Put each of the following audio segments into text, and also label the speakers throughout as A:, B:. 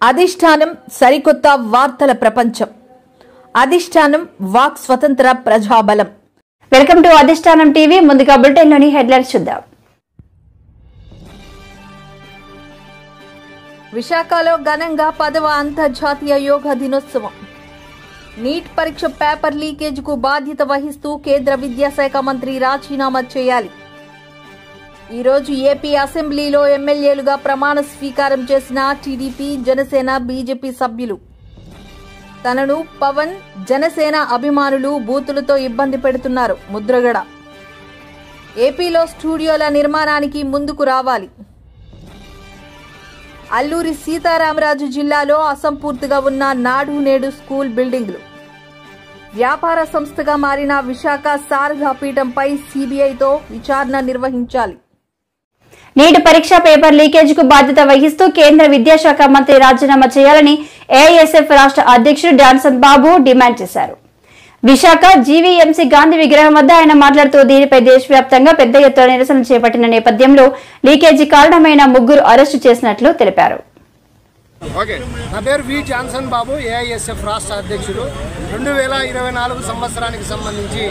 A: అధిష్టానం సరికొత్త వార్తల ప్రపంచం. అధిష్టానం వాక్ స్వతంత్ర ప్రజాబలం.
B: వెల్కమ్ టు అధిష్టానం టీవీ. ముందుగా బులెటిన్ లోని హెడ్లైన్స్ చూద్దాం.
A: విశాఖలో ఘనంగా 10వ అంతర్జాతీయ యోగా దినోత్సవం. నీట్ పరీక్ష పేపర్ లీకేజ్కు బాధ్యత వహిస్తూ కేంద్ర విద్యాశాఖ మంత్రి రాజీనామా చేయాలి. ఈరోజు ఏపీ అసెంబ్లీలో ఎమ్మెల్యేలుగా ప్రమాణ స్వీకారం చేసిన టీడీపీ, జనసేన, బీజేపీ సభ్యులు. తనను పవన్, జనసేన అభిమానులు బూతులతో ఇబ్బంది పెడుతున్నారు. ముద్రగడ. ఏపీలో స్టూడియోల నిర్మాణానికి ముందుకు రావాలి. అల్లూరి సీతారామరాజు జిల్లాలో అసంపూర్తిగా ఉన్న నాడు నేడు స్కూల్ బిల్డింగ్లు. వ్యాపార సంస్థగా మారిన విశాఖ శారదా పీఠంపై సీబీఐతో విచారణ నిర్వహించాలి.
B: నీట్ పరీక్ష పేపర్ లీకేజ్ కు బాధ్యత వహిస్తూ కేంద్ర విద్యాశాఖ మంత్రి రాజీనామా చేయాలని ఏఐఎస్ఎఫ్ రాష్ట్ర అధ్యక్షుడు డాన్సన్ బాబు డిమాండ్ చేశారు. విశాఖ జీవీఎంసీ గాంధీ విగ్రహం వద్ద ఆయన మాట్లాడుతూ దీనిపై దేశవ్యాప్తంగా పెద్ద ఎత్తున నిరసన చేపట్టిన నేపథ్యంలో లీకేజీ కారణమైన 3 అరెస్టు చేసినట్లు తెలిపారు.
C: నా పేరు వి జాన్సన్ బాబు, ఏఐఎస్ఎఫ్ రాష్ట్ర అధ్యక్షుడు. 2024 సంవత్సరానికి సంబంధించి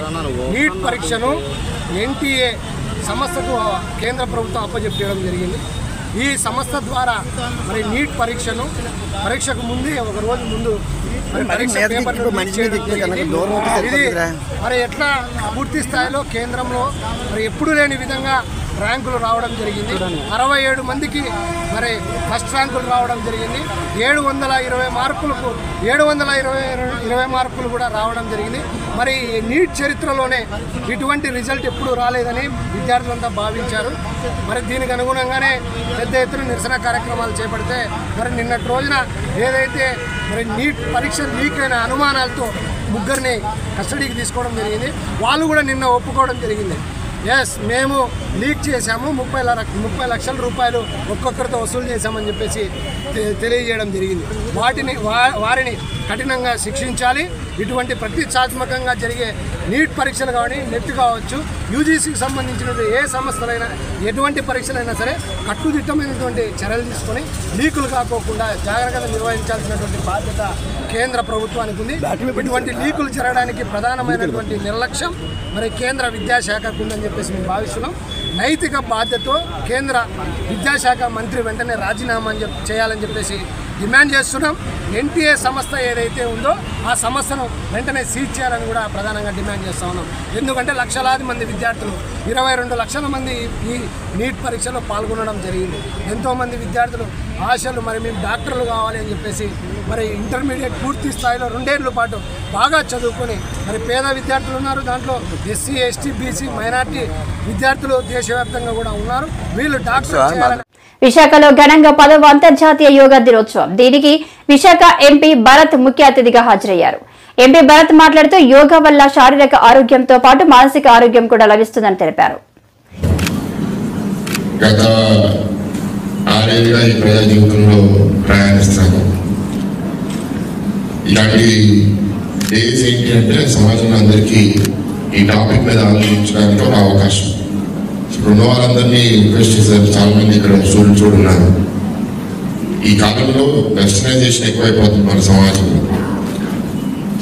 C: నీట్ పరీక్షను ఎన్టీఏ సంస్థకు కేంద్ర ప్రభుత్వం అప్పచెప్పడం జరిగింది. ఈ సంస్థ ద్వారా మరి నీట్ పరీక్షకు ముందు ఒక రోజు ముందు పరీక్ష పేపర్లు ఇది మరి ఎట్లా పూర్తి స్థాయిలో కేంద్రంలో మరి ఎప్పుడు లేని విధంగా ర్యాంకులు రావడం జరిగింది. 67 మందికి మరి ఫస్ట్ ర్యాంకులు రావడం జరిగింది. 720 మార్కులకు 720 మార్కులు కూడా రావడం జరిగింది. మరి నీట్ చరిత్రలోనే ఇటువంటి రిజల్ట్ ఎప్పుడు రాలేదని విద్యార్థులంతా భావించారు. మరి దీనికి అనుగుణంగానే పెద్ద ఎత్తున నిరసన కార్యక్రమాలు చేపడితే మరి నిన్నటి రోజున ఏదైతే మరి నీట్ పరీక్ష లీక్ అయిన అనుమానాలతో 3 కస్టడీకి తీసుకోవడం జరిగింది. వాళ్ళు కూడా నిన్న ఒప్పుకోవడం జరిగింది. మేము లీక్ చేశాము, 30 లక్షల రూపాయలు ఒక్కొక్కరితో వసూలు చేశామని చెప్పేసి తెలియజేయడం జరిగింది. వారిని కఠినంగా శిక్షించాలి. ఇటువంటి ప్రతిష్టాత్మకంగా జరిగే నీట్ పరీక్షలు కానీ, నెట్ కావచ్చు, యూజీసీకి సంబంధించిన ఏ సంస్థలైనా ఎటువంటి పరీక్షలైనా సరే కట్టుదిట్టమైనటువంటి చర్యలు తీసుకొని లీకులు కాకోకుండా జాగ్రత్తగా నిర్వహించాల్సినటువంటి బాధ్యత కేంద్ర ప్రభుత్వానికి ఉంది. ఇటువంటి లీకులు జరగడానికి ప్రధానమైనటువంటి నిర్లక్ష్యం మరి కేంద్ర విద్యాశాఖకు ఉందని చెప్పేసి మేము భావిస్తున్నాం. నైతిక బాధ్యతతో కేంద్ర విద్యాశాఖ మంత్రి వెంటనే రాజీనామా చేయాలని చెప్పేసి డిమాండ్ చేస్తున్నాం. ఎన్టీఏ సంస్థ ఏదైతే ఉందో ఆ సంస్థను వెంటనే సీజ్ చేయాలని కూడా ప్రధానంగా డిమాండ్ చేస్తూ ఉన్నాం. ఎందుకంటే లక్షలాది మంది విద్యార్థులు, 22 లక్షల మంది ఈ నీట్ పరీక్షలో పాల్గొనడం జరిగింది. ఎంతోమంది విద్యార్థులు ఆశలు మరి మేము డాక్టర్లు కావాలి అని చెప్పేసి మరి ఇంటర్మీడియట్ పూర్తి స్థాయిలో 2 ఏళ్ల పాటు బాగా చదువుకొని మరి పేద విద్యార్థులు ఉన్నారు. దాంట్లో ఎస్సీ, ఎస్టీ, బీసీ, మైనార్టీ విద్యార్థులు దేశవ్యాప్తంగా కూడా ఉన్నారు. వీళ్ళు డాక్టర్ చేయాలని
B: విశాఖలో ఘనంగా 10వ అంతర్జాతీయ యోగా దినోత్సవం. దీనికి విశాఖ ఎంపీ భరత్ ముఖ్య అతిథిగా హాజరయ్యారు. ఎంపీ భరత్ మాట్లాడుతూ యోగా వల్ల శారీరక ఆరోగ్యంతో పాటు మానసిక ఆరోగ్యం కూడా లభిస్తుందని తెలిపారు.
D: గత 6 ఏళ్ళుగా ఈ ప్రజా జీవితంలో ప్రయాణిస్తాను. ఇలాంటి డేస్ ఏంటి అంటే సమాజంలో అందరికీ ఈ టాపిక్ మీద ఆలోచించడానికి ఒక అవకాశం. ఉన్న వాళ్ళందరినీ రిక్వెస్ట్ చేశారు. చాలా మంది ఇక్కడ చూడున్నారు. ఈ కాలంలో వెస్టర్నైజేషన్ ఎక్కువైపోతుంది మన సమాజంలో.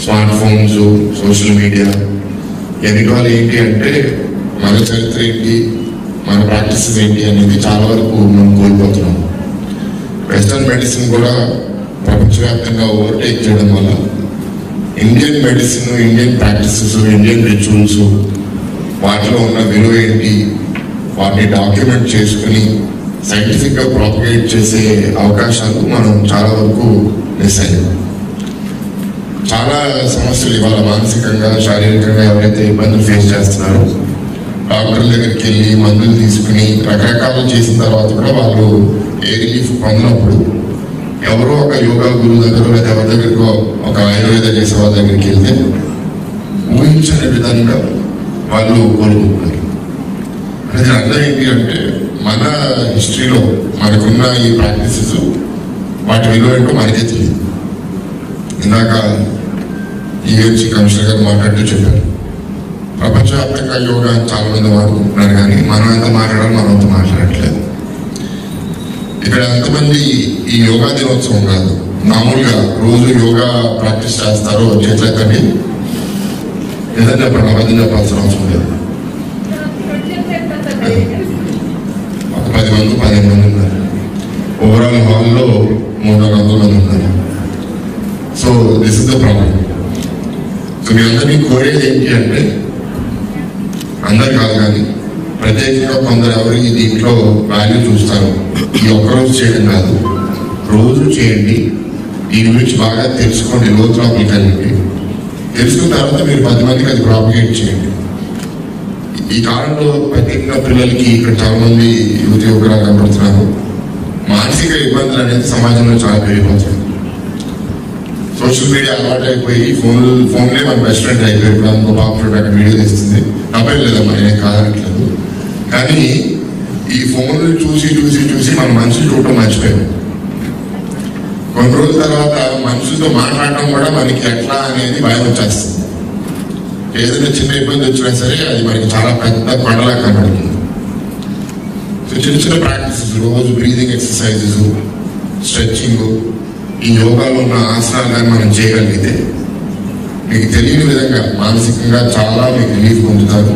D: స్మార్ట్ ఫోన్స్, సోషల్ మీడియా ఎన్నిటి వల్ల ఏంటి అంటే మన చరిత్ర ఏంటి, మన ప్రాక్టీసెస్ ఏంటి అనేది చాలా వరకు మనం కోల్పోతున్నాం. వెస్టర్న్ మెడిసిన్ కూడా ప్రపంచవ్యాప్తంగా ఓవర్టేక్ చేయడం వల్ల Indian medicine, Indian practices, Indian rituals, వాటిలో ఉన్న విలువ ఏంటి, వాటిని డాక్యుమెంట్ చేసుకుని సైంటిఫిక్గా ప్రాపగేట్ చేసే అవకాశాలు మనం చాలా వరకు మిస్ అయ్యాం. చాలా సమస్యలు ఇవాళ మానసికంగా, శారీరకంగా ఎవరైతే ఇబ్బందులు ఫేస్ చేస్తున్నారో డాక్టర్ల దగ్గరికి వెళ్ళి మందులు తీసుకుని రకరకాలు చేసిన తర్వాత కూడా వాళ్ళు ఏ రిలీఫ్ పొందినప్పుడు ఎవరో ఒక యోగా గురువు దగ్గర లేదా ఎవరి దగ్గరకో ఒక ఆయుర్వేద చేసే వాళ్ళ దగ్గరికి వెళ్తే ఊహించిన విధంగా వాళ్ళు కోలుకుంటున్నారు. అది అర్థం ఏంటి అంటే మన హిస్టరీలో మనకున్న ఈ ప్రాక్టీసెస్ వాటి విలువ ఏంటో మనకే తెలియదు. ఇందాక ఈఎంసీ కమిషనర్ గారు మాట్లాడుతూ చెప్పారు, ప్రపంచవ్యాప్తంగా యోగా చాలా మంది వాడుకుంటున్నారు, కానీ మనం ఎంత మాట్లాడాలి మనతో మాట్లాడట్లేదు. ఇక్కడ ఎంతమంది ఈ యోగా దినోత్సవం కాదు, మామూలుగా రోజు యోగా ప్రాక్టీస్ చేస్తారో చేతులెత్తండి. ఏదైనా చెప్పండి, అబద్ధం చెప్పాల్సిన అవసరం లేదు. ఒక 10 మంది 15 మంది ఉన్నారు. ఓవరాల్ హాల్లో 300 మంది ఉన్నారు. So this is the problem. So మీ అందరినీ కోరేది ఏంటి అంటే, అందరు కాదు కానీ ప్రత్యేకంగా కొందరు ఎవరికి దీంట్లో వాల్యూ చూస్తారు. ఈ ఒక్కరోజు చేయడం కాదు, రోజు చేయండి. దీని గురించి బాగా తెలుసుకోండి, లోతులోపలికి వెళ్ళండి. తెలుసుకున్న తర్వాత మీరు 10 మందికి అది ప్రాపగేట్ చేయండి. ఈ కాలంలో ప్రత్యేకంగా పిల్లలకి ఇక్కడ చాలా మంది యువకులు కనబడుతున్నారు. మానసిక ఇబ్బందులు అనేది సమాజంలో చాలా పెరిగిపోతుంది. సోషల్ మీడియా అలవాటు అయిపోయి ఫోన్లే మన బెస్ట్ ఫ్రెండ్ అయిపోయి. ఇప్పుడు ఇంకో పాప అక్కడ వీడియో తీస్తుంది, తప్పేం లేదమ్మా, నేనేం కాదనట్లేదు. కానీ ఈ ఫోన్లు చూసి చూసి చూసి మన మనుషులు చూడటం మర్చిపోయాం. కొన్ని రోజుల తర్వాత మనుషులతో మాట్లాడటం కూడా మనకి ఎట్లా అనేది భయం వచ్చేస్తుంది. ఏదైనా చిన్న ఇబ్బంది వచ్చినా సరే అది మనకి చాలా పెద్ద కొండలా కనబడుతుంది. సో చిన్న చిన్న ప్రాక్టీసెస్, రోజు బ్రీదింగ్ ఎక్సర్సైజెస్, స్ట్రెచ్చింగ్, ఈ యోగాలో ఉన్న ఆసనాలు కానీ మనం చేయగలిగితే మీకు తెలియని విధంగా మానసికంగా చాలా మీకు రిలీఫ్ పొందుతారు.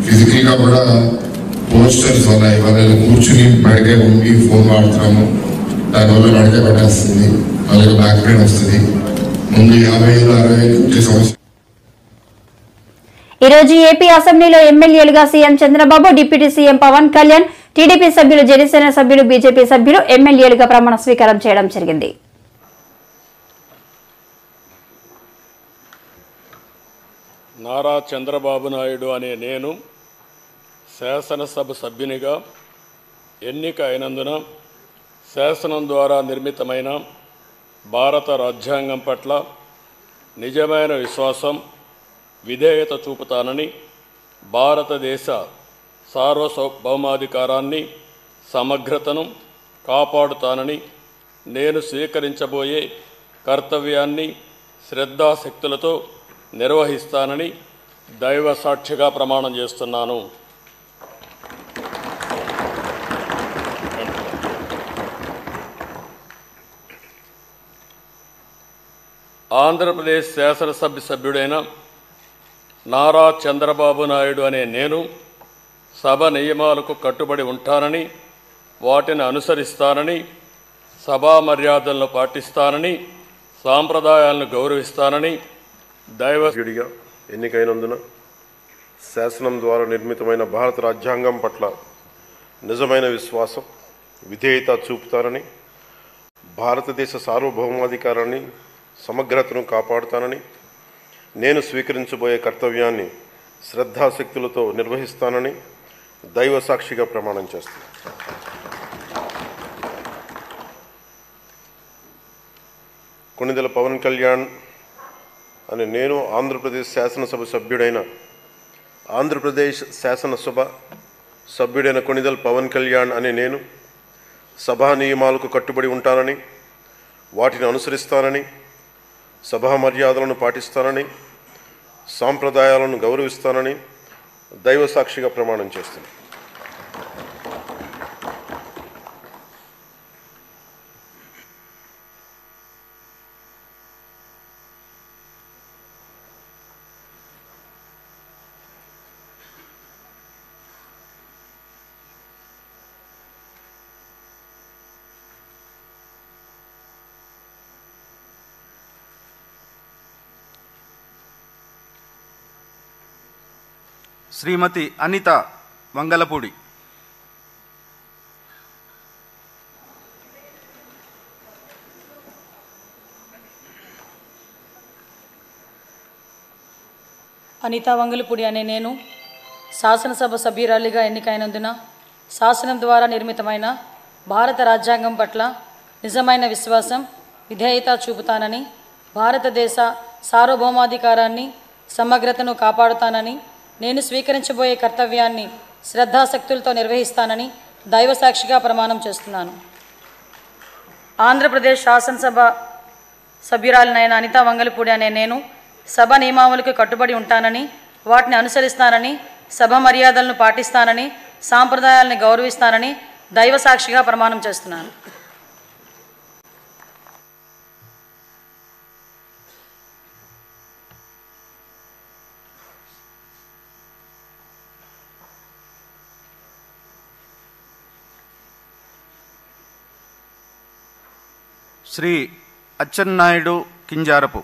D: ఫిజికల్గా కూడా పోస్టర్స్ వల్ల ఇవాళ కూర్చుని బయటే ఉండి ఫోన్ వాడుతున్నాము, దానివల్ల బయటే పట్టేస్తుంది, అలాగే బ్యాక్ పెయిన్ వస్తుంది. ముందు 50,000 వచ్చే సమస్య.
B: ఈ రోజు ఏపీ అసెంబ్లీలో ఎమ్మెల్యేలుగా CM Chandrababu, deputy CM Pawan Kalyan, TDP సభ్యులు, జనసేన సభ్యులు, బీజేపీ సభ్యులు ఎమ్మెల్యేలుగా ప్రమాణ స్వీకారం చేయడం జరిగింది.
E: నారా చంద్రబాబు నాయుడు అనే నేను శాసనసభ సభ్యునిగా ఎన్నిక అయినందున శాసనం ద్వారా నిర్మితమైన భారత రాజ్యాంగం పట్ల నిజమైన విశ్వాసం, విధేయత చూపుతానని, భారతదేశ సార్వభౌమాధికారాన్ని, సమగ్రతను కాపాడుతానని, నేను స్వీకరించబోయే కర్తవ్యాన్ని శ్రద్ధాశక్తులతో నిర్వహిస్తానని దైవ సాక్షిగా ప్రమాణం చేస్తున్నాను. ఆంధ్రప్రదేశ్ శాసనసభ సభ్యుడైన నారా చంద్రబాబు నాయుడు అనే నేను సభ నియమాలకు కట్టుబడి ఉంటానని, వాటిని అనుసరిస్తానని, సభా మర్యాదలను పాటిస్తానని, సాంప్రదాయాలను గౌరవిస్తానని
F: దైవసభ్యుడిగా ఎన్నికైనందున శాసనం ద్వారా నిర్మితమైన భారత రాజ్యాంగం పట్ల నిజమైన విశ్వాసం, విధేయత చూపుతానని, భారతదేశ సార్వభౌమాధికారాన్ని, సమగ్రతను కాపాడుతానని, నేను స్వీకరించబోయే కర్తవ్యాన్ని శ్రద్ధాశక్తులతో నిర్వహిస్తానని దైవ సాక్షిగా ప్రమాణం చేస్తాను. కొణిదెల పవన్ కళ్యాణ్ అని నేను ఆంధ్రప్రదేశ్ శాసనసభ సభ్యుడైన కొణిదెల పవన్ కళ్యాణ్ అని నేను సభా నియమాలకు కట్టుబడి ఉంటానని, వాటిని అనుసరిస్తానని, సభా మర్యాదలను పాటిస్తానని, సాంప్రదాయాలను గౌరవిస్తానని దైవ సాక్షిగా ప్రమాణం చేస్తాను.
G: శ్రీమతి అనిత వంగలపూడి.
H: అనిత వంగలపూడి అనే నేను శాసనసభ సభ్యురాలిగా ఎన్నికైనందున శాసనం ద్వారా నిర్మితమైన భారత రాజ్యాంగం పట్ల నిజమైన విశ్వాసం, విధేయత చూపుతానని, భారతదేశ సార్వభౌమాధికారాన్ని, సమగ్రతను కాపాడుతానని, నేను స్వీకరించబోయే కర్తవ్యాన్ని శ్రద్ధాశక్తులతో నిర్వహిస్తానని దైవ సాక్షిగా ప్రమాణం చేస్తున్నాను. ఆంధ్రప్రదేశ్ శాసనసభ సభ్యురాలినైన అనిత వంగలపూడి అనే నేను సభ నియమావళికి కట్టుబడి ఉంటానని, వాటిని అనుసరిస్తానని, సభ మర్యాదలను పాటిస్తానని, సాంప్రదాయాలను గౌరవిస్తానని దైవ సాక్షిగా ప్రమాణం చేస్తున్నాను.
G: శ్రీ అచ్చెన్నాయుడు కింజారపు,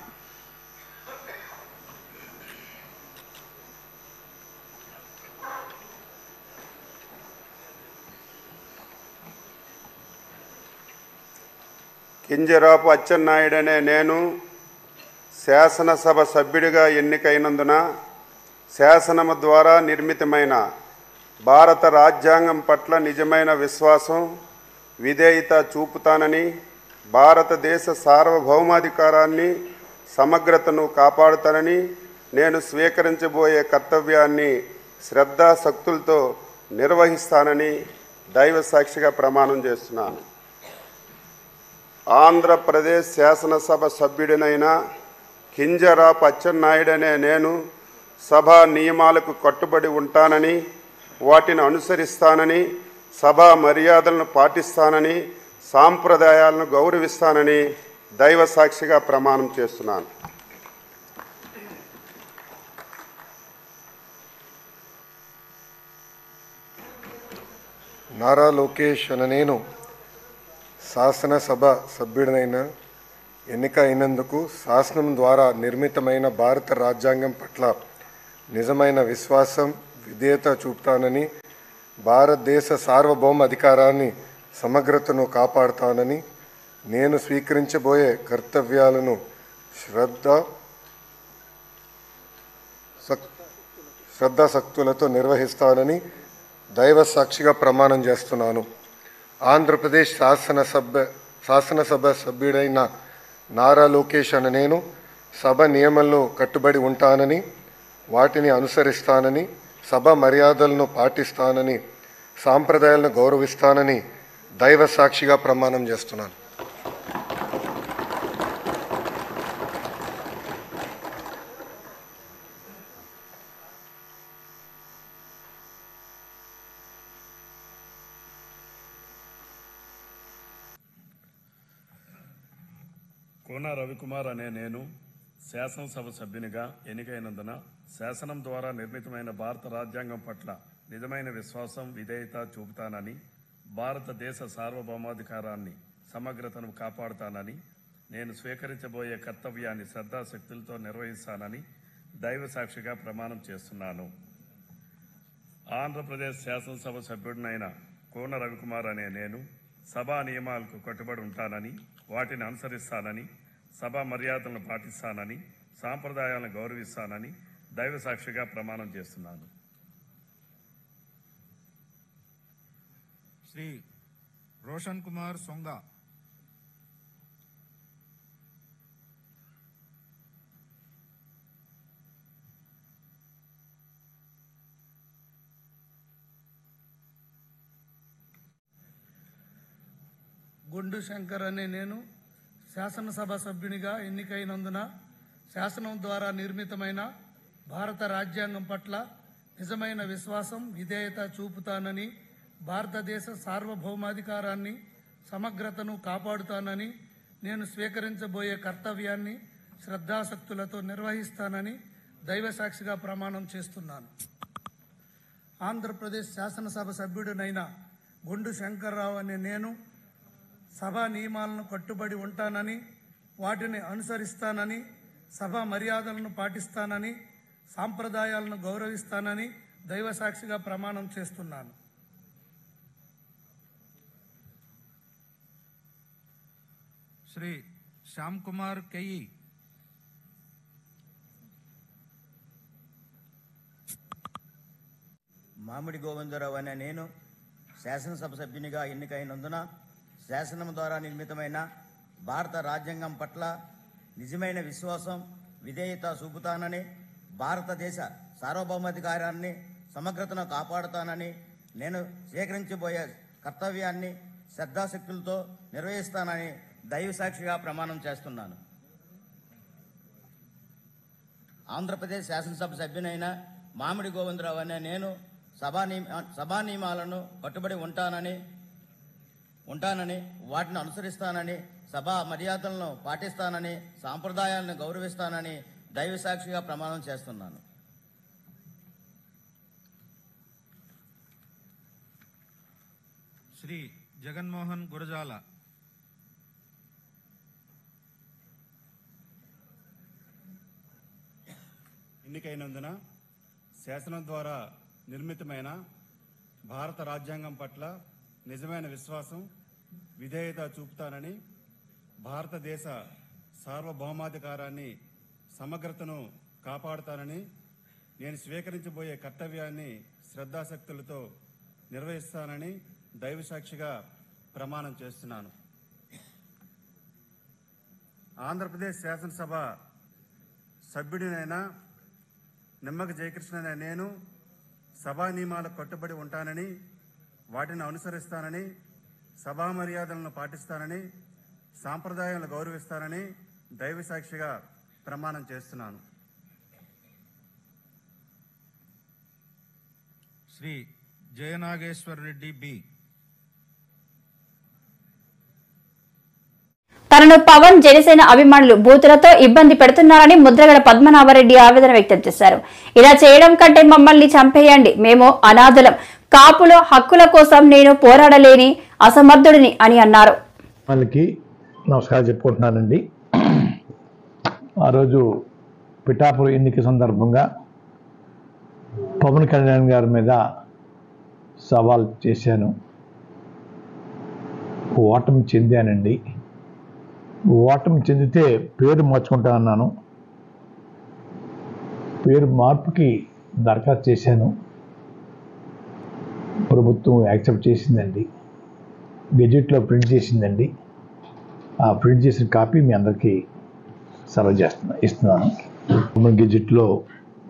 I: కింజరాపు అచ్చెన్నాయుడనే నేను శాసనసభ సభ్యుడిగా ఎన్నికైనందున శాసనము ద్వారా నిర్మితమైన భారత రాజ్యాంగం పట్ల నిజమైన విశ్వాసం, విధేయత చూపుతానని, భారతదేశ సార్వభౌమాధికారాన్ని, సమగ్రతను కాపాడుతానని, నేను స్వీకరించబోయే కర్తవ్యాన్ని శ్రద్ధాశక్తులతో నిర్వహిస్తానని దైవ సాక్షిగా ప్రమాణం చేస్తున్నాను. ఆంధ్రప్రదేశ్ శాసనసభ సభ్యుడినైన కింజరాపు అచ్చెన్నాయుడనే నేను సభా నియమాలకు కట్టుబడి ఉంటానని, వాటిని అనుసరిస్తానని, సభా మర్యాదలను పాటిస్తానని, సాంప్రదాయాలను గౌరవిస్తానని దైవ సాక్షిగా ప్రమాణం చేస్తున్నాను.
J: నారా లోకేష్ అనే నేను శాసనసభ సభ్యుడినైన ఎన్నిక అయినందుకు శాసనం ద్వారా నిర్మితమైన భారత రాజ్యాంగం పట్ల నిజమైన విశ్వాసం, విధేయత చూపుతానని, భారతదేశ సార్వభౌమ అధికారాన్ని, సమగ్రతను కాపాడుతానని, నేను స్వీకరించబోయే కర్తవ్యాలను శ్రద్ధాశక్తులతో నిర్వహిస్తానని దైవ సాక్షిగా ప్రమాణం చేస్తున్నాను. ఆంధ్రప్రదేశ్ శాసనసభ సభ్యుడైన నారా లోకేష్ అనే నేను సభ నియమాలను కట్టుబడి ఉంటానని, వాటిని అనుసరిస్తానని, సభ మర్యాదలను పాటిస్తానని, సాంప్రదాయాలను గౌరవిస్తానని దైవ సాక్షిగా ప్రమాణం చేస్తున్నాను.
E: కోన రవికుమార్ అనే నేను శాసనసభ సభ్యునిగా ఎన్నికైనందున శాసనం ద్వారా నిర్మితమైన భారత రాజ్యాంగం పట్ల నిజమైన విశ్వాసం, విధేయత చూపుతానని, భారతదేశ సార్వభౌమాధికారాన్ని, సమగ్రతను కాపాడుతానని, నేను స్వీకరించబోయే కర్తవ్యాన్ని శ్రద్ధాశక్తులతో నిర్వహిస్తానని దైవ సాక్షిగా ప్రమాణం చేస్తున్నాను. ఆంధ్రప్రదేశ్ శాసనసభ సభ్యుడినైన కోన రవికుమార్ అనే నేను సభా నియమాలకు కట్టుబడి ఉంటానని, వాటిని అనుసరిస్తానని, సభా మర్యాదలను పాటిస్తానని, సాంప్రదాయాలను గౌరవిస్తానని దైవ సాక్షిగా ప్రమాణం చేస్తున్నాను.
K: శ్రీ రోషన్ కుమార్ సొంగ,
C: గుండు శంకర్ అనే నేను శాసనసభ సభ్యునిగా ఎన్నికైనందున శాసనం ద్వారా నిర్మితమైన భారత రాజ్యాంగం పట్ల నిజమైన విశ్వాసం, విధేయత చూపుతానని, భారతదేశ సార్వభౌమాధికారాన్ని, సమగ్రతను కాపాడుతానని, నేను స్వీకరించబోయే కర్తవ్యాన్ని శ్రద్ధాశక్తులతో నిర్వహిస్తానని దైవ సాక్షిగా ప్రమాణం చేస్తున్నాను. ఆంధ్రప్రదేశ్ శాసనసభ సభ్యుడినైన గుండు శంకర్రావు అనే నేను సభా నియమాలను కట్టుబడి ఉంటానని, వాటిని అనుసరిస్తానని, సభా మర్యాదలను పాటిస్తానని, సాంప్రదాయాలను గౌరవిస్తానని దైవ సాక్షిగా ప్రమాణం చేస్తున్నాను.
K: శ్రీ శ్యామ్ కుమార్ కెయ్యి,
L: మామిడి గోవిందరావు అనే నేను శాసనసభ సభ్యునిగా ఎన్నికైనందున శాసనం ద్వారా నిర్మితమైన భారత రాజ్యాంగం పట్ల నిజమైన విశ్వాసం, విధేయత చూపుతానని, భారతదేశ సార్వభౌమాధికారాన్ని, సమగ్రతను కాపాడుతానని, నేను స్వీకరించబోయే కర్తవ్యాన్ని శ్రద్ధాశక్తులతో నిర్వహిస్తానని దైవ సాక్షిగా ప్రమాణం చేస్తున్నాను. ఆంధ్రప్రదేశ్ శాసనసభ సభ్యునైన మామిడి గోవిందరావు అనే నేను సభా నియమాలను కట్టుబడి ఉంటానని, వాటిని అనుసరిస్తానని, సభా మర్యాదలను పాటిస్తానని, సాంప్రదాయాలను గౌరవిస్తానని దైవ సాక్షిగా ప్రమాణం చేస్తున్నాను.
K: శ్రీ జగన్మోహన్ గురజాల,
M: ఎన్నికైనందున శాసనం ద్వారా నిర్మితమైన భారత రాజ్యాంగం పట్ల నిజమైన విశ్వాసం, విధేయత చూపుతానని, భారతదేశ సార్వభౌమాధికారాన్ని, సమగ్రతను కాపాడుతానని, నేను స్వీకరించబోయే కర్తవ్యాన్ని శ్రద్ధాశక్తులతో నిర్వహిస్తానని దైవసాక్షిగా ప్రమాణం చేస్తున్నాను. ఆంధ్రప్రదేశ్ శాసనసభ సభ్యుడినైన నిమ్మక జయకృష్ణ అనే నేను సభా నియమాలకు కట్టుబడి ఉంటానని, వాటిని అనుసరిస్తానని, సభా మర్యాదలను పాటిస్తానని, సాంప్రదాయాలను గౌరవిస్తానని దైవసాక్షిగా ప్రమాణం చేస్తున్నాను.
K: శ్రీ జయనాగేశ్వర రెడ్డి బి.
B: తనను పవన్ జనసేన అభిమానులు బూతులతో ఇబ్బంది పెడుతున్నారని ముద్రగడ పద్మనాభరెడ్డి ఆవేదన వ్యక్తం చేశారు. ఇలా చేయడం కంటే మమ్మల్ని చంపేయండి, మేము అనాథలం, కాపుల హక్కుల కోసం నేను పోరాడలేని అసమర్థుడిని అని అన్నారు.
N: వాళ్ళకి నమస్కారం చెప్పుకుంటున్నానండి. ఆ రోజు పిఠాపురం ఎన్నిక సందర్భంగా పవన్ కళ్యాణ్ గారి మీద సవాల్ చేశాను. ఓటమి చెందానండి. ఓటమి చెందితే పేరు మార్చుకుంటా అన్నాను. పేరు మార్పుకి దరఖాస్తు చేశాను. ప్రభుత్వం యాక్సెప్ట్ చేసిందండి. గెజెట్లో ప్రింట్ చేసిందండి. ఆ ప్రింట్ చేసిన కాపీ మీ అందరికీ సర్వ్ ఇస్తున్నాను. గెజెట్లో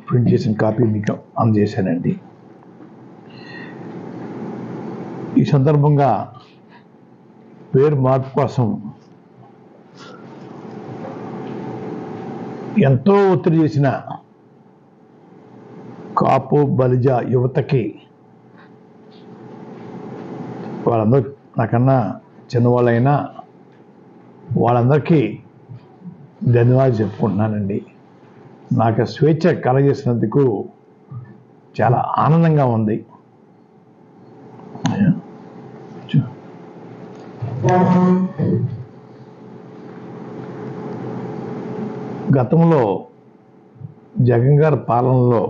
N: ప్రింట్ చేసిన కాపీ మీకు అందజేశానండి. ఈ సందర్భంగా పేరు మార్పు కోసం ఎంతో ఒత్తిడి చేసిన కాపు బలిజ యువతకి, వాళ్ళందరూ నాకన్నా చిన్నవాళ్ళైనా వాళ్ళందరికీ ధన్యవాదాలు చెప్పుకుంటున్నానండి. నాకు స్వేచ్ఛ కలగజేసినందుకు చాలా ఆనందంగా ఉంది. గతంలో జగన్ గారి పాలనలో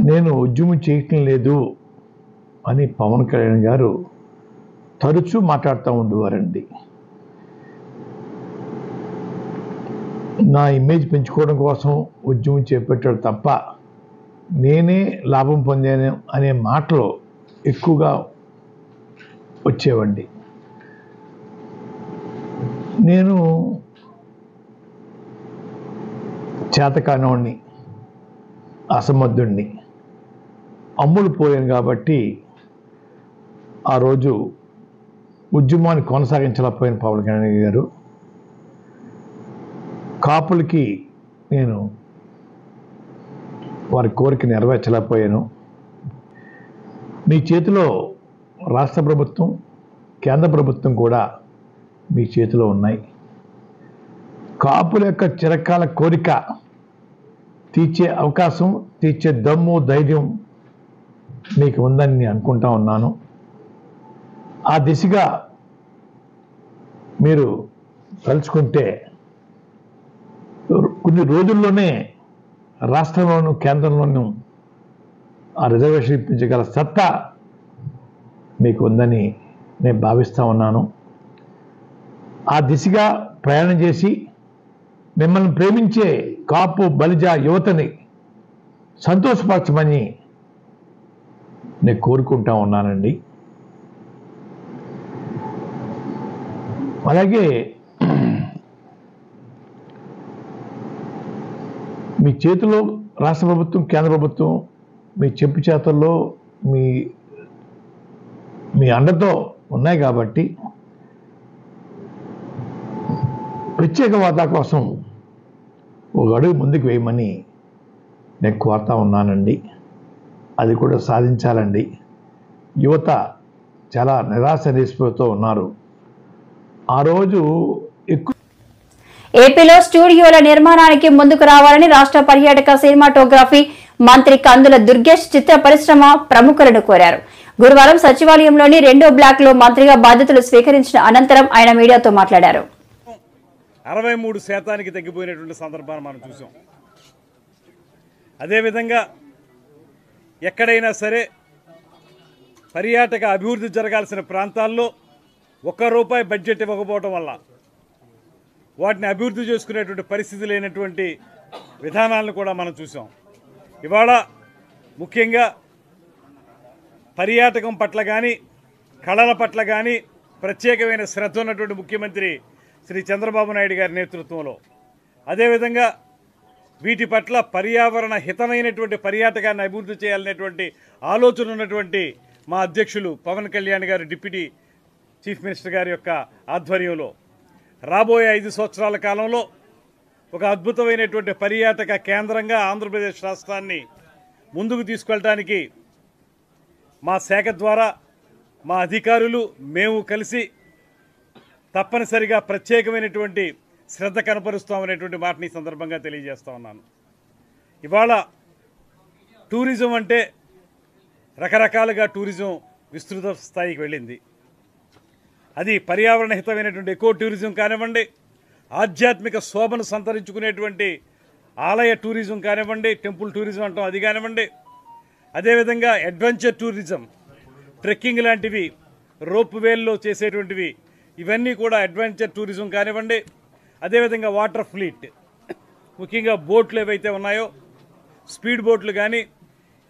N: నేను ఉద్యమం చేయటం లేదు అని పవన్ కళ్యాణ్ గారు తరచూ మాట్లాడుతూ ఉండేవారండి. నా ఇమేజ్ పెంచుకోవడం కోసం ఉద్యమం చేపట్టాడు తప్ప నేనే లాభం పొందాను అనే మాటలు ఎక్కువగా వచ్చేవండి. నేను చేతకానివాడిని, అసమర్థుడిని, అమ్ములు పోయాను కాబట్టి ఆ రోజు ఉద్యమాన్ని కొనసాగించలేకపోయిన పవన్ కళ్యాణ్ గారు కాపులకి నేను వారి కోరిక నెరవేర్చలేకపోయాను. మీ చేతిలో రాష్ట్ర ప్రభుత్వం, కేంద్ర ప్రభుత్వం కూడా మీ చేతిలో ఉన్నాయి. కాపుల యొక్క చిరకాల కోరిక తీర్చే అవకాశం, తీర్చే దమ్ము, ధైర్యం మీకు ఉందని నేను అనుకుంటా ఉన్నాను. ఆ దిశగా మీరు తలుచుకుంటే కొన్ని రోజుల్లోనే రాష్ట్రంలోనూ కేంద్రంలోనూ ఆ రిజర్వేషన్ ఇప్పించగల సత్తా మీకు ఉందని నేను భావిస్తూ ఉన్నాను. ఆ దిశగా ప్రయాణం చేసి మిమ్మల్ని ప్రేమించే కాపు బలిజ యువతని సంతోషపరచమని నేను కోరుకుంటా ఉన్నానండి. అలాగే మీ చేతిలో రాష్ట్ర ప్రభుత్వం, కేంద్ర ప్రభుత్వం మీ చెప్పు చేతల్లో మీ అండతో ఉన్నాయి కాబట్టి ప్రత్యేక హోదా కోసం ఒక అడుగు ముందుకు వేయమని నేను కోరుతా ఉన్నానండి. అది కూడా సాధించాలండి. యువత చాలా నిరాశ నిస్పృహతో ఉన్నారు. ఆ రోజు
B: ఏపీలో స్టూడియోల నిర్మాణానికి ముందుకు రావాలని రాష్ట్ర పర్యాటక సినిమాటోగ్రఫీ మంత్రి కందుల దుర్గేష్ చిత్ర పరిశ్రమ ప్రముఖులను కోరారు. గురువారం సచివాలయంలోని 2వ బ్లాక్ లో మంత్రిగా బాధ్యతలు స్వీకరించిన అనంతరం ఆయన మీడియాతో మాట్లాడారు.
O: 63% తగ్గిపోయినటువంటి సందర్భాన్ని మనం చూసాం. అదేవిధంగా ఎక్కడైనా సరే పర్యాటక అభివృద్ధి జరగాల్సిన ప్రాంతాల్లో ₹1 బడ్జెట్ ఇవ్వకపోవడం వల్ల వాటిని అభివృద్ధి చేసుకునేటువంటి పరిస్థితి లేనటువంటి విధానాలను కూడా మనం చూసాం. ఇవాళ ముఖ్యంగా పర్యాటకం పట్ల కానీ కళల పట్ల కానీ ప్రత్యేకమైన శ్రద్ధ ఉన్నటువంటి ముఖ్యమంత్రి శ్రీ చంద్రబాబు నాయుడు గారి నేతృత్వంలో, అదేవిధంగా వీటి పట్ల పర్యావరణ హితమైనటువంటి పర్యాటకాన్ని అభివృద్ధి చేయాలనేటువంటి ఆలోచన ఉన్నటువంటి మా అధ్యక్షులు పవన్ కళ్యాణ్ గారు డిప్యూటీ చీఫ్ మినిస్టర్ గారి యొక్క ఆధ్వర్యంలో రాబోయే 5 సంవత్సరాల కాలంలో ఒక అద్భుతమైనటువంటి పర్యాటక కేంద్రంగా ఆంధ్రప్రదేశ్ రాష్ట్రాన్ని ముందుకు తీసుకెళ్ళడానికి మా శాఖ ద్వారా మా అధికారులు మేము కలిసి తప్పనిసరిగా ప్రత్యేకమైనటువంటి శ్రద్ధ కనపరుస్తామనేటువంటి మాటని ఈ సందర్భంగా తెలియజేస్తా ఉన్నాను. ఇవాళ టూరిజం అంటే రకరకాలుగా టూరిజం విస్తృత స్థాయికి వెళ్ళింది. అది పర్యావరణ హితమైనటువంటి ఎకో టూరిజం కానివ్వండి, ఆధ్యాత్మిక శోభను సంతరించుకునేటువంటి ఆలయ టూరిజం కానివ్వండి, టెంపుల్ టూరిజం అంటాం అది కానివ్వండి, అదేవిధంగా అడ్వెంచర్ టూరిజం, ట్రెక్కింగ్ లాంటివి, రోప్ వేల్లో చేసేటువంటివి, ఇవన్నీ కూడా అడ్వెంచర్ టూరిజం కానివ్వండి. అదేవిధంగా వాటర్ ఫ్లీట్, ముఖ్యంగా బోట్లు ఏవైతే ఉన్నాయో స్పీడ్ బోట్లు కానీ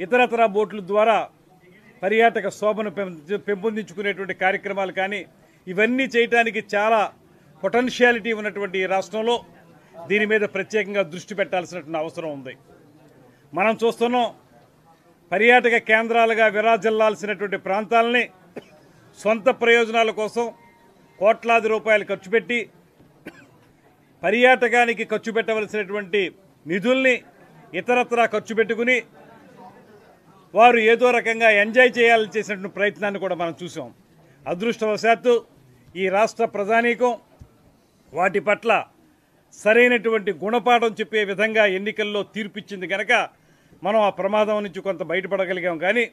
O: ఇతరతర బోట్ల ద్వారా పర్యాటక శోభను పెంపొందించుకునేటువంటి కార్యక్రమాలు కానీ ఇవన్నీ చేయడానికి చాలా పొటెన్షియాలిటీ ఉన్నటువంటి ఈ రాష్ట్రంలో దీని మీద ప్రత్యేకంగా దృష్టి పెట్టాల్సినటువంటి అవసరం ఉంది. మనం చూస్తున్నాం, పర్యాటక కేంద్రాలుగా విరాజిల్లాల్సినటువంటి ప్రాంతాలని సొంత ప్రయోజనాల కోసం కోట్లాది రూపాయలు ఖర్చు పెట్టి పర్యాటకానికి ఖర్చు పెట్టవలసినటువంటి నిధుల్ని ఇతరత్రా ఖర్చు పెట్టుకుని వారు ఏదో రకంగా ఎంజాయ్ చేయాలని చేసినటువంటి ప్రయత్నాన్ని కూడా మనం చూసాం. అదృష్టవశాత్తు ఈ రాష్ట్ర ప్రజానీకం వాటి పట్ల సరైనటువంటి గుణపాఠం చెప్పే విధంగా ఎన్నికల్లో తీర్పిచ్చింది కనుక మనం ఆ ప్రమాదం నుంచి కొంత బయటపడగలిగాం. కానీ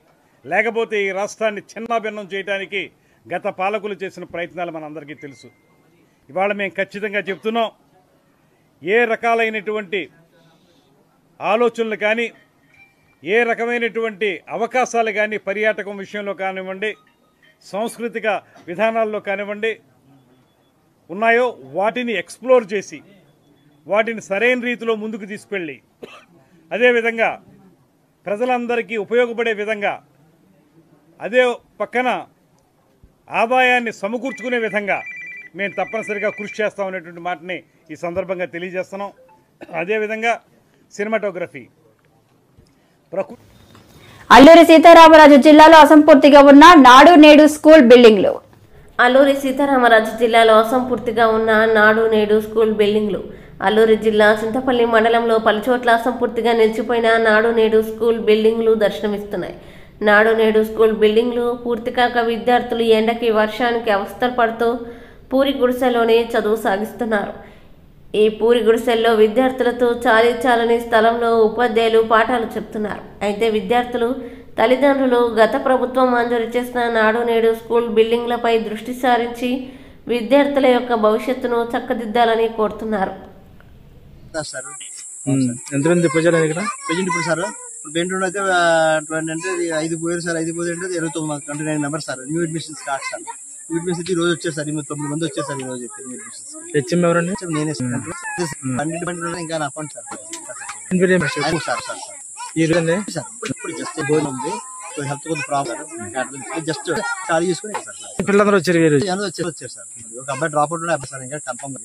O: లేకపోతే ఈ రాష్ట్రాన్ని చిన్నాభిన్నం చేయడానికి గత పాలకులు చేసిన ప్రయత్నాలు మనందరికీ తెలుసు. ఇవాళ మేము ఖచ్చితంగా చెప్తున్నాం, ఏ రకాలైనటువంటి ఆలోచనలు కానీ ఏ రకమైనటువంటి అవకాశాలు కానీ పర్యాటకం విషయంలో కానివ్వండి, సాంస్కృతిక విధానాల్లో కానివ్వండి ఉన్నాయో వాటిని ఎక్స్ప్లోర్ చేసి వాటిని సరైన రీతిలో ముందుకు తీసుకెళ్ళి అదేవిధంగా ప్రజలందరికీ ఉపయోగపడే విధంగా అదే పక్కన ఆదాయాన్ని సమకూర్చుకునే విధంగా మేము తప్పనిసరిగా కృషి చేస్తామనేటువంటి మాటని ఈ సందర్భంగా తెలియజేస్తున్నాం. అదేవిధంగా సినిమాటోగ్రఫీ,
B: అల్లూరి సీతారామరాజు జిల్లాలో అసంపూర్తిగా ఉన్న నాడు నేడు స్కూల్ బిల్డింగ్లు.
P: అల్లూరి సీతారామరాజు జిల్లాలో అసంపూర్తిగా ఉన్న నాడు నేడు స్కూల్ బిల్డింగ్లు. అల్లూరి జిల్లా చింతపల్లి మండలంలో పలుచోట్ల అసంపూర్తిగా నిలిచిపోయిన నాడు నేడు స్కూల్ బిల్డింగ్లు దర్శనమిస్తున్నాయి. నాడు నేడు స్కూల్ బిల్డింగ్లు పూర్తి కాక విద్యార్థులు ఎండకి వర్షానికి అవస్థలు పడుతూ పూరి గుడిసెలోనే చదువు సాగిస్తున్నారు. ఈ పూరి గుడిసెల్లో విద్యార్థులతో చాలని స్థలంలో ఉపాధ్యాయులు పాఠాలు చెప్తున్నారు. అయితే విద్యార్థులు తల్లిదండ్రులు గత ప్రభుత్వం మంజూరు చేసిన నాడు నేడు స్కూల్ బిల్డింగ్లపై దృష్టి సారించి విద్యార్థుల యొక్క భవిష్యత్తును చక్కదిద్దాలని కోరుతున్నారు.
L: బెంగళూరు అయితే 20 అంటే 5 పోయారు సార్. 5 పోతే 29 number sir. New admission start sir. New admission ఈ రోజు వచ్చారు సార్. 9 మంది వచ్చారు సార్ ఈ రోజు అయితే న్యూ అడ్మిషన్. నేనే సార్. ఇంకా నా అకౌంట్ సార్. సార్ ఇప్పుడు జస్ట్ గోల్ ఉంది. హెల్త్ కొంచెం ప్రాబ్లం జస్ట్ ఖాళీ చేసుకుని
Q: పిల్లలందరూ
L: వచ్చారు సార్. ఒక అబ్బాయి డ్రాప్ అవుట్ అబ్బాయి సార్. ఇంకా కన్ఫర్మ్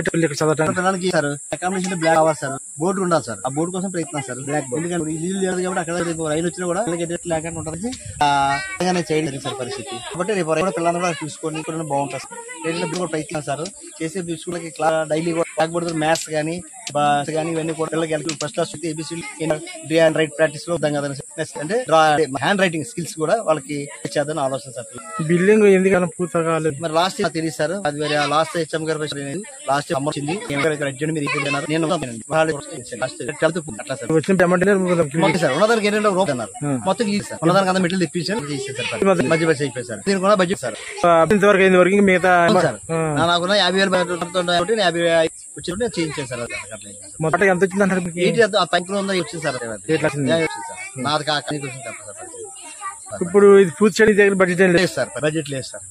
L: పిల్లలకి సార్ అకామిడేషన్ బ్లాక్ అవ్వాలి సార్. బోర్డు ఉండాలి సార్. ఆ బోర్డు కోసం ప్రయత్నం సార్. బ్లాక్ బోర్డు ఎందుకంటే ఇల్లు లేదు కాబట్టి అక్కడ రైలు వచ్చినా కూడా లేకుండా ఉంటుంది చేయలేదు సార్ పరిస్థితి. కాబట్టి రేపు పిల్లలందరూ కూడా చూసుకొని బాగుంటుంది సార్. ప్రయత్నం సార్ చేసే స్కూల్కి డైలీ బ్లాక్ బోర్డు మ్యాథ్స్ కానీ కానీ ఇవన్నీ కూడా పిల్లలకి first class A B C D read and write practice లో అంటే హ్యాండ్ రైటింగ్ స్కిల్స్ కూడా వాళ్ళకి ఇచ్చేద్దని ఆలోచన సార్.
Q: బిల్డింగ్ ఎందుకన్నా పూర్తి కాలేదు
L: మరి లాస్ట్ తెలియదు సార్, అది వేరే లాస్ట్ హెచ్ఎం గారు లాస్ట్ వచ్చింది నేను ఉన్నదానికి ఏంటంటే రూపాయలు అన్నారు మొత్తం ఉన్నదానికి అంతా మెటీరియల్ తెప్పించారు మధ్య బస్ అయిపోయి సార్. దీని కూడా బడ్జెట్ సార్
Q: మిగతా
L: నాకున్న 50,000 50 వచ్చినట్టు చేయించాను సార్.
Q: మొత్తం ఎంత వచ్చింది అంటారు
L: ఆ పైపులో ఉందో వచ్చింది సార్. నాది
Q: ఇప్పుడు ఇది పూర్తి చేయడం దగ్గర బడ్జెట్ లేదు సార్.
L: బడ్జెట్ లేదు సార్.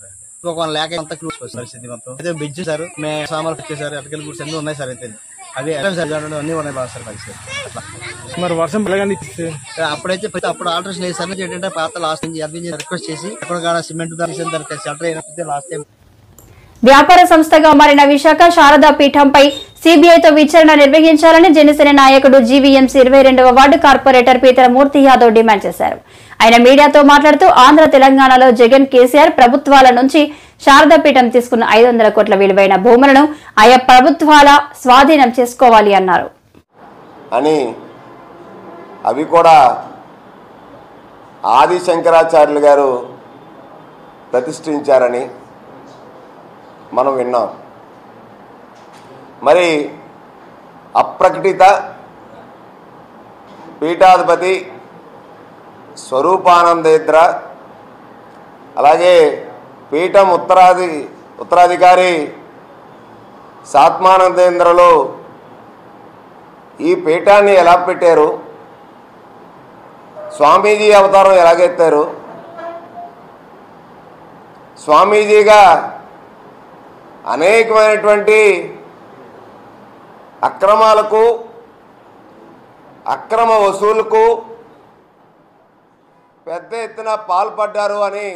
L: ఒక లేక అంతా క్లోజ్ పరిస్థితి మొత్తం అయితే బెంచ్ సార్, మేము సామాన్లు వచ్చేసారు, అటుకెళ్ళి కూడా అన్ని ఉన్నాయి సార్. అయితే అవి సార్ అన్ని ఉన్నాయి బాగా సార్ పరిస్థితి.
Q: మరి వర్షం
L: అప్పుడైతే అప్పుడు ఆల్టరేషన్ లేదు సార్. ఏంటంటే పాత లాస్ట్ రిక్వెస్ట్ చేసి ఎక్కడ సిమెంట్ షటర్ అయినప్పుడు లాస్ట్ టైం
B: వ్యాపార సంస్థగా మారిన విశాఖ శారదా పీఠంపై సీబీఐతో విచారణ నిర్వహించాలని జనసేన నాయకుడు జీవీఎంసీ 22వ ward corporator Peetharamurthy Yadav demand చేశారు. ఆయన మీడియాతో మాట్లాడుతూ ఆంధ్ర తెలంగాణలో జగన్ కేసీఆర్ ప్రభుత్వాల నుంచి శారదా పీఠం తీసుకున్న 500 కోట్ల విలువైన భూములను ఆయా ప్రభుత్వాల స్వాధీనం చేసుకోవాలి అన్నారు.
R: అని అవి కూడా ఆది శంకరాచార్యులు గారు ప్రతిష్ఠించారని మనం విన్నాం. మరి అప్రకటిత పీఠాధిపతి స్వరూపానందేంద్ర, అలాగే పీఠం ఉత్తరాధికారి సాత్మానందేంద్రలో ఈ పీఠాన్ని ఎలా పెట్టారు, స్వామీజీ అవతారం ఎలాగెత్తారు, స్వామీజీగా అనేకమైనటువంటి అక్రమాలకు అక్రమ వసూలుకు పెద్ద ఎత్తున పాల్పడ్డారు అని